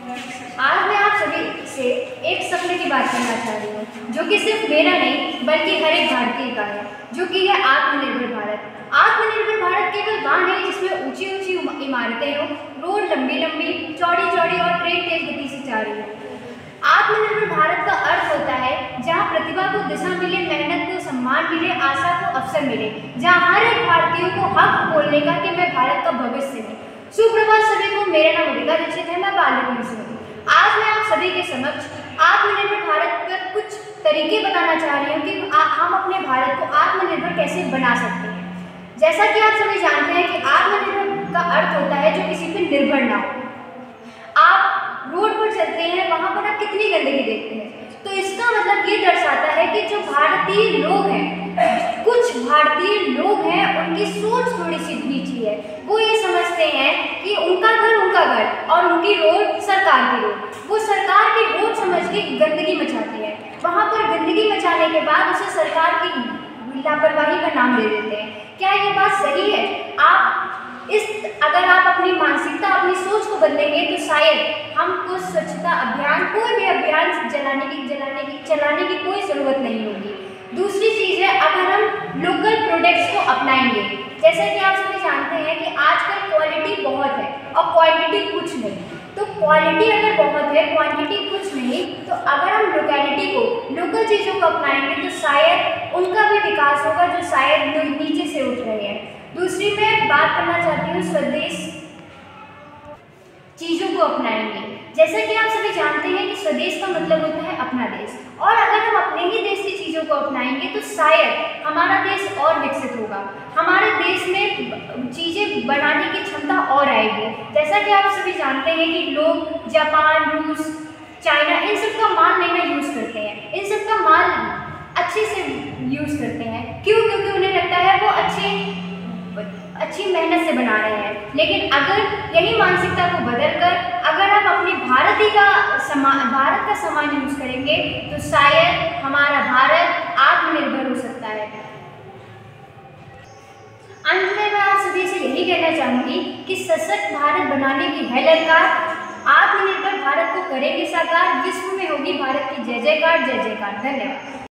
आज मैं आप सभी से एक सपने की बात करना चाह रही हूँ, जो कि सिर्फ मेरा नहीं बल्कि हर एक भारतीय का है, जो कि है आत्मनिर्भर भारत। आत्मनिर्भर भारत केवल वहाँ नहीं जिसमें ऊंची ऊंची इमारतें हों, रोड लंबी लंबी, चौड़ी चौड़ी और ट्रेन तेज गति से जा रही हो। आत्मनिर्भर भारत का अर्थ होता है जहाँ प्रतिभा को दिशा मिले, मेहनत को सम्मान मिले, आशा को अवसर मिले, जहाँ हर एक भारतीय को हक बोलने का कि मैं भारत का भविष्य हूँ। सुप्रभात सभी को, मेरा नाम अधिका दीक्षित है, मैं बाल्यपुर से हूँ। आज मैं आप सभी के समक्ष आत्मनिर्भर भारत पर कुछ तरीके बताना चाह रही हूँ कि हम अपने भारत को आत्मनिर्भर कैसे बना सकते हैं। जैसा कि आप सभी जानते हैं कि आत्मनिर्भर का अर्थ होता है जो किसी पर निर्भर ना हो। आप रोड पर चलते हैं, वहाँ पर आप कितनी गंदगी देखते हैं, तो इसका मतलब ये दर्शाता है कि जो भारतीय लोग हैं, कुछ भारतीय लोग हैं, उनकी सोच थोड़ी सी नीची है। वो ये समझते हैं कि उनका घर और उनकी रोड सरकार की रोड, वो सरकार की रोड समझ के गंदगी मचाते हैं। वहाँ पर गंदगी मचाने के बाद उसे सरकार की लापरवाही का नाम दे देते हैं। क्या ये बात सही है? अगर आप अपनी मानसिकता, अपनी सोच को बदलेंगे तो शायद हमको स्वच्छता अभियान, कोई भी अभियान चलाने की कोई ज़रूरत नहीं होगी। दूसरी चीज़ है, अगर हम लोकल प्रोडक्ट्स को अपनाएंगे, जैसे कि आप सभी जानते हैं कि आजकल क्वालिटी बहुत है और क्वांटिटी कुछ नहीं। तो क्वालिटी अगर बहुत है, क्वांटिटी कुछ नहीं, तो अगर हम लोकेलिटी को, लोकल चीज़ों को अपनाएंगे तो शायद उनका भी विकास होगा जो शायद नीचे से उठ रहे हैं। दूसरी मैं बात करना चाहती हूँ, स्वदेश चीज़ों को अपनाएंगे। जैसा कि आप सभी जानते हैं कि स्वदेश का मतलब होता है अपना देश, और अगर हम अपने ही देश की चीज़ों को अपनाएंगे तो शायद हमारा देश और विकसित होगा, हमारे देश में चीज़ें बनाने की क्षमता और आएगी। जैसा कि आप सभी जानते हैं कि लोग जापान, रूस, चाइना, इन सब का माल लेना यूज़ करते हैं, इन सब का माल अच्छे से यूज़ करते हैं। क्यों? क्योंकि उन्हें लगता है वो अच्छी मेहनत से बना रहे हैं। लेकिन अगर यही मानसिकता को बदलकर अगर हम अपने भारत का सामान यूज़ करेंगे तो शायद हमारा भारत आत्मनिर्भर हो सकता है। अंत में मैं आप सभी से यही कहना चाहूँगी कि सशक्त भारत बनाने की है ललकार, आत्मनिर्भर भारत को करेंगे साकार, विश्व में होगी भारत की जय जयकार। जय जयकार। धन्यवाद।